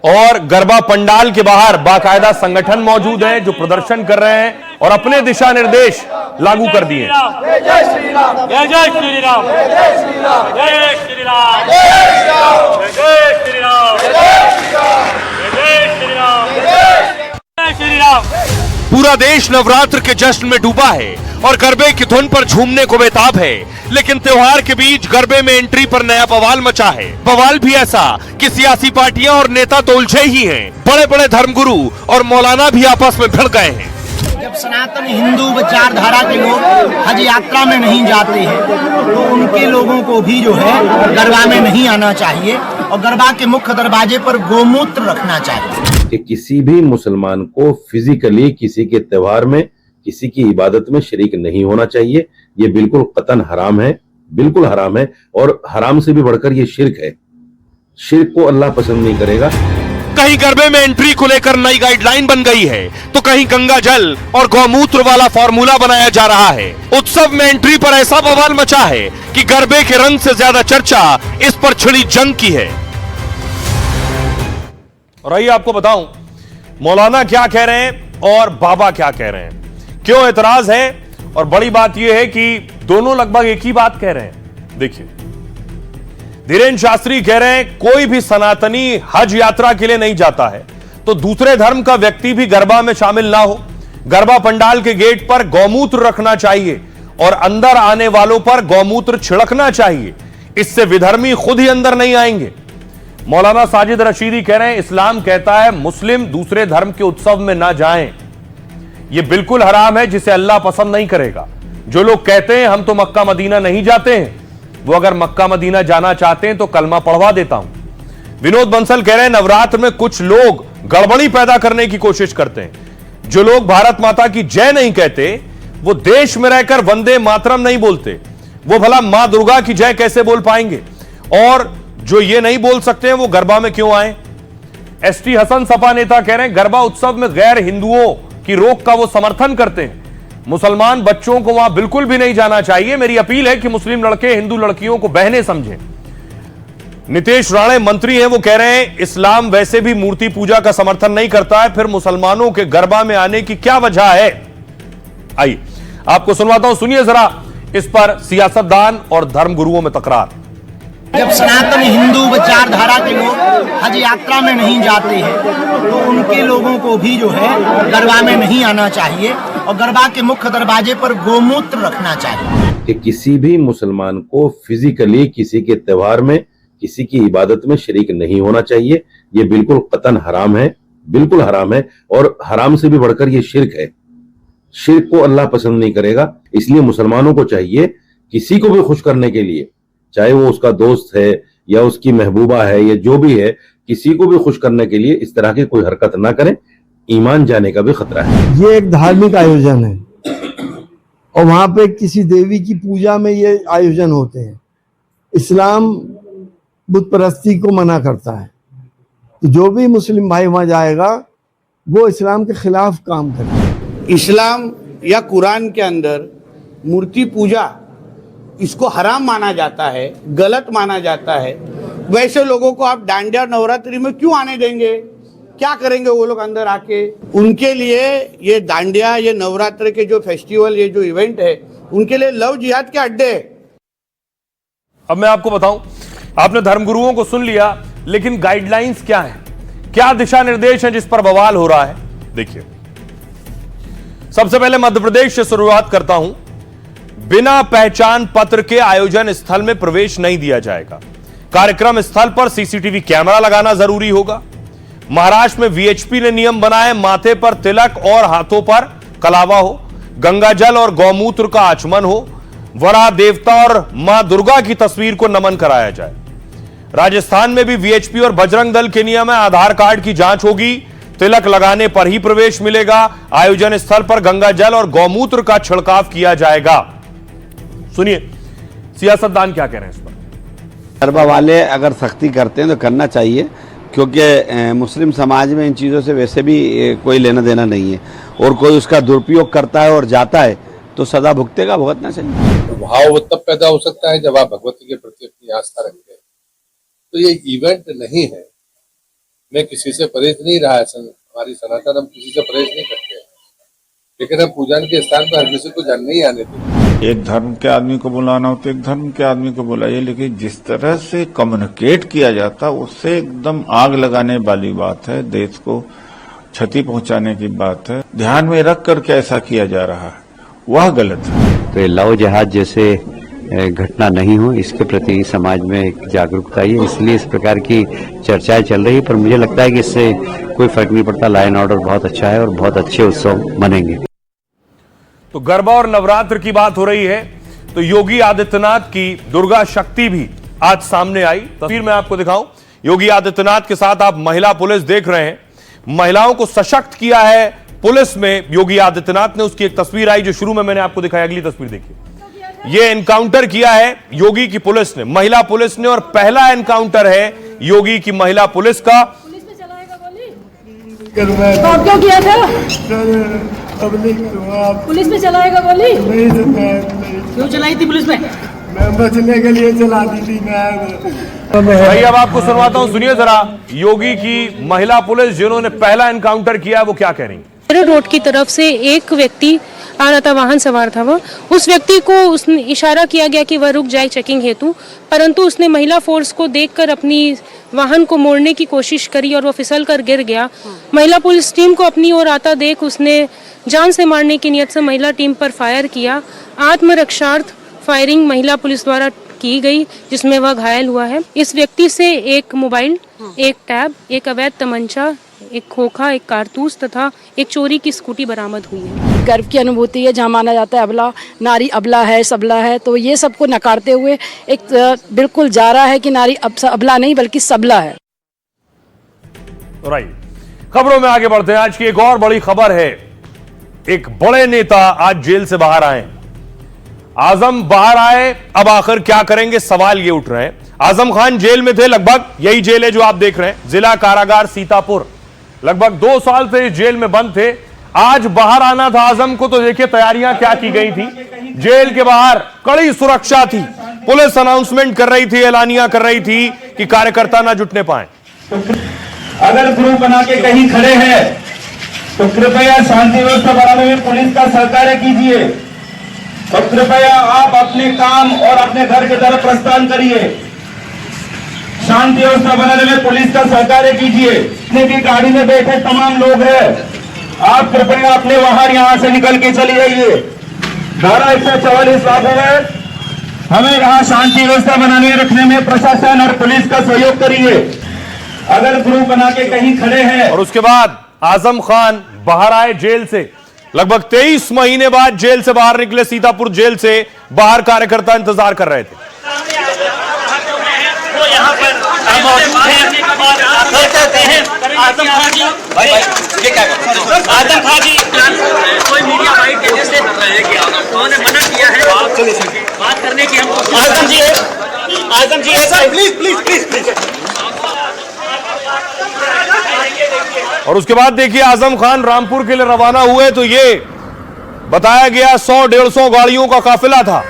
और गरबा पंडाल के बाहर बाकायदा संगठन मौजूद है जो प्रदर्शन कर रहे हैं और अपने दिशा निर्देश लागू कर दिए। जय श्री राम, जय जय श्री राम, जय श्री राम, जय श्री राम, जय श्री राम, जय श्री राम, जय श्री राम, जय श्री राम। पूरा देश नवरात्र के जश्न में डूबा है और गरबे की धुन पर झूमने को बेताब है, लेकिन त्योहार के बीच गरबे में एंट्री पर नया बवाल मचा है। बवाल भी ऐसा कि सियासी पार्टियां और नेता तो उलझे ही हैं, बड़े बड़े धर्मगुरु और मौलाना भी आपस में भिड़ गए हैं। जब सनातन हिंदू विचारधारा के लोग हज यात्रा में नहीं जाते हैं तो उनके लोगों को भी जो है गरबा में नहीं आना चाहिए और गरबा के मुख्य दरवाजे पर गोमूत्र रखना चाहिए। कि किसी भी मुसलमान को फिजिकली किसी के त्योहार में, किसी की इबादत में शरीक नहीं होना चाहिए। ये बिल्कुल कतन हराम है, बिल्कुल हराम है और हराम से भी बढ़कर ये शिर्क है। शिर्क को अल्लाह पसंद नहीं करेगा। कहीं गरबे में एंट्री को लेकर नई गाइडलाइन बन गई है तो कहीं गंगा जल और गौमूत्र वाला फॉर्मूला बनाया जा रहा है। उत्सव में एंट्री पर ऐसा बवाल मचा है कि गरबे के रंग से ज्यादा चर्चा इस पर छिड़ी जंग की है। और आइए आपको बताऊं मौलाना क्या कह रहे हैं और बाबा क्या कह रहे हैं, क्यों एतराज है। और बड़ी बात यह है कि दोनों लगभग एक ही बात कह रहे हैं। देखिए, धीरेन्द्र शास्त्री कह रहे हैं कोई भी सनातनी हज यात्रा के लिए नहीं जाता है तो दूसरे धर्म का व्यक्ति भी गरबा में शामिल ना हो। गरबा पंडाल के गेट पर गौमूत्र रखना चाहिए और अंदर आने वालों पर गौमूत्र छिड़कना चाहिए, इससे विधर्मी खुद ही अंदर नहीं आएंगे। मौलाना साजिद रशीदी कह रहे हैं इस्लाम कहता है मुस्लिम दूसरे धर्म के उत्सव में ना जाएं, यह बिल्कुल हराम है जिसे अल्लाह पसंद नहीं करेगा। जो लोग कहते हैं हम तो मक्का मदीना नहीं जाते हैं, वो अगर मक्का मदीना जाना चाहते हैं तो कलमा पढ़वा देता हूं। विनोद बंसल कह रहे हैं नवरात्र में कुछ लोग गड़बड़ी पैदा करने की कोशिश करते हैं। जो लोग भारत माता की जय नहीं कहते वो देश में रहकर वंदे मातरम नहीं बोलते, वो भला मां दुर्गा की जय कैसे बोल पाएंगे। और जो ये नहीं बोल सकते हैं वो गरबा में क्यों आए। एसटी हसन सपा नेता कह रहे हैं गरबा उत्सव में गैर हिंदुओं की रोक का वो समर्थन करते हैं, मुसलमान बच्चों को वहां बिल्कुल भी नहीं जाना चाहिए। मेरी अपील है कि मुस्लिम लड़के हिंदू लड़कियों को बहनें समझें। नितेश राणे मंत्री हैं, वो कह रहे हैं इस्लाम वैसे भी मूर्ति पूजा का समर्थन नहीं करता है, फिर मुसलमानों के गरबा में आने की क्या वजह है। आइए आपको सुनवाता हूं, सुनिए जरा इस पर सियासतदान और धर्मगुरुओं में तकरार। जब सनातन हिंदू विचारधारा के लोग हज यात्रा में नहीं जाते हैं तो उनके लोगों को भी जो है गरबा में नहीं आना चाहिए और गरबा के मुख्य दरवाजे पर गोमूत्र रखना चाहिए। कि किसी भी मुसलमान को फिजिकली किसी के त्योहार में, किसी की इबादत में शरीक नहीं होना चाहिए। ये बिल्कुल कतन हराम है, बिल्कुल हराम है और हराम से भी बढ़कर ये शिर्क है। शिर्क को अल्लाह पसंद नहीं करेगा। इसलिए मुसलमानों को चाहिए किसी को भी खुश करने के लिए, चाहे वो उसका दोस्त है या उसकी महबूबा है या जो भी है, किसी को भी खुश करने के लिए इस तरह की कोई हरकत ना करें, ईमान जाने का भी खतरा है। ये एक धार्मिक आयोजन है और वहां पे किसी देवी की पूजा में ये आयोजन होते हैं। इस्लाम बुत परस्ती को मना करता है, तो जो भी मुस्लिम भाई वहां जाएगा वो इस्लाम के खिलाफ काम करे। इस्लाम या कुरान के अंदर मूर्ति पूजा इसको हराम माना जाता है, गलत माना जाता है। वैसे लोगों को आप डांडिया नवरात्रि में क्यों आने देंगे? क्या करेंगे वो लोग अंदर आके? उनके लिए ये डांडिया, ये नवरात्र के जो फेस्टिवल, ये जो इवेंट है, उनके लिए लव जिहाद के अड्डे है। अब मैं आपको बताऊं, आपने धर्मगुरुओं को सुन लिया, लेकिन गाइडलाइंस क्या है, क्या दिशा निर्देश है जिस पर बवाल हो रहा है। देखिए, सबसे पहले मध्य प्रदेश से शुरुआत करता हूं। बिना पहचान पत्र के आयोजन स्थल में प्रवेश नहीं दिया जाएगा। कार्यक्रम स्थल पर सीसीटीवी कैमरा लगाना जरूरी होगा। महाराष्ट्र में वीएचपी ने नियम बनाए, माथे पर तिलक और हाथों पर कलावा हो, गंगा जल और गौमूत्र का आचमन हो, वरा देवता और मां दुर्गा की तस्वीर को नमन कराया जाए। राजस्थान में भी वीएचपी और बजरंग दल के नियम है, आधार कार्ड की जांच होगी, तिलक लगाने पर ही प्रवेश मिलेगा। आयोजन स्थल पर गंगा जल और गौमूत्र का छिड़काव किया जाएगा। सुनिए सियासतदान क्या कह रहे हैं इस पर। गरबा वाले अगर सख्ती करते हैं तो करना चाहिए, क्योंकि मुस्लिम समाज में इन चीज़ों से वैसे भी कोई लेना देना नहीं है, और कोई उसका दुरुपयोग करता है और जाता है तो सदा भुगतेगा, भुगतना चाहिए। भाव तब पैदा हो सकता है जब आप भगवती के प्रति अपनी आस्था रखते हैं। तो ये इवेंट नहीं है में किसी से परहेज नहीं रहा है। हमारी सनातन, हम किसी से परहेज नहीं करते हैं, लेकिन हम पूजन के स्थान पर हर किसी को जान नहीं आने देते। एक धर्म के आदमी को बुलाना हो तो एक धर्म के आदमी को बुलाइए, लेकिन जिस तरह से कम्युनिकेट किया जाता उससे एकदम आग लगाने वाली बात है, देश को क्षति पहुंचाने की बात है। ध्यान में रख कर के ऐसा किया जा रहा है, वह गलत है। तो लव जहाज जैसे घटना नहीं हो, इसके प्रति समाज में एक जागरूकता है, इसलिए इस प्रकार की चर्चाएं चल रही है। पर मुझे लगता है कि इससे कोई फर्क नहीं पड़ता। लॉ एंड ऑर्डर बहुत अच्छा है और बहुत अच्छे उत्सव मनेंगे। तो गरबा और नवरात्र की बात हो रही है, तो योगी आदित्यनाथ की दुर्गा शक्ति भी आज सामने आई। तस्वीर मैं आपको दिखाऊं, योगी आदित्यनाथ के साथ आप महिला पुलिस देख रहे हैं। महिलाओं को सशक्त किया है पुलिस में योगी आदित्यनाथ ने। उसकी एक तस्वीर आई जो शुरू में मैंने आपको दिखाई, अगली तस्वीर देखिए। यह एनकाउंटर किया है योगी की पुलिस ने, महिला पुलिस ने, और पहला एनकाउंटर है योगी की महिला पुलिस का। पुलिस पे चलाएगा गोली? तो क्यों किया था? पुलिस पे चलाएगा गोली? क्यों चलाई थी पुलिस पे? मैं बचने के लिए चला दी थी। भाई अब आपको सुनवाता हूं, सुनिए जरा। योगी की महिला पुलिस जिन्होंने पहला एनकाउंटर किया वो क्या कह रही है। रोड की तरफ से एक व्यक्ति आ रहा था, वाहन सवार था वो। उस व्यक्ति को उसने इशारा किया गया कि वह रुक जाए चेकिंग हेतु, परंतु उसने महिला फोर्स को देखकर अपनी वाहन को मोड़ने की कोशिश करी और वो फिसल कर गिर गया। महिला पुलिस टीम को अपनी ओर आता देख उसने जान से मारने की नियत से महिला टीम पर फायर किया। आत्मरक्षार्थ फायरिंग महिला पुलिस द्वारा की गई, जिसमें वह घायल हुआ है। इस व्यक्ति से एक मोबाइल, एक टैब, एक अवैध तमंचा, एक खोखा, एक कारतूस तथा एक चोरी की स्कूटी बरामद हुई है। गर्व की अनुभूति है, जहाँ माना जाता है अबला नारी अबला है, सबला है, तो ये सबको नकारते हुए एक बिल्कुल जा रहा है कि नारी अबला नहीं बल्कि सबला है। राइट, खबरों में आगे बढ़ते हैं। आज की एक और बड़ी खबर है, एक बड़े नेता आज जेल से बाहर आए। आजम बाहर आए, अब आखिर क्या करेंगे, सवाल ये उठ रहे हैं। आजम खान जेल में थे, लगभग यही जेल है जो आप देख रहे हैं, जिला कारागार सीतापुर। लगभग 2 साल से इस जेल में बंद थे। आज बाहर आना था आजम को, तो देखिए तैयारियां क्या की गई थी। जेल के बाहर कड़ी सुरक्षा थी, पुलिस अनाउंसमेंट कर रही थी, एलानियां कर रही थी कि कार्यकर्ता ना जुटने पाए। अगर ग्रुप बना के कहीं खड़े हैं तो कृपया शांति व्यवस्था बनाने में पुलिस का सहकार्य कीजिए, और कृपया आप अपने काम और अपने घर की तरफ प्रस्थान करिए। शांति व्यवस्था बनाने में पुलिस का सहकार्य कीजिए। जितने भी गाड़ी में बैठे तमाम लोग हैं, आप कृपया अपने वाहन यहां से निकल के चले जाइए। धारा 144 लागू है, हमें यहाँ शांति व्यवस्था बनाने रखने में प्रशासन और पुलिस का सहयोग करिए। अगर ग्रुप बना के कहीं खड़े हैं। और उसके बाद आजम खान बाहर आए जेल से। लगभग 23 महीने बाद जेल से बाहर निकले। सीतापुर जेल से बाहर कार्यकर्ता इंतजार कर रहे थे। वो यहाँ पर मौजूद हैं। आजम खान जी, ये क्या आजम खान जी कोई मीडिया वाइट के जैसे उन्होंने मना किया है बात करने की। हम आजम जी ऐसा प्लीज। और उसके बाद देखिए आजम खान रामपुर के लिए रवाना हुए तो ये बताया गया 100-150 गाड़ियों का काफिला था।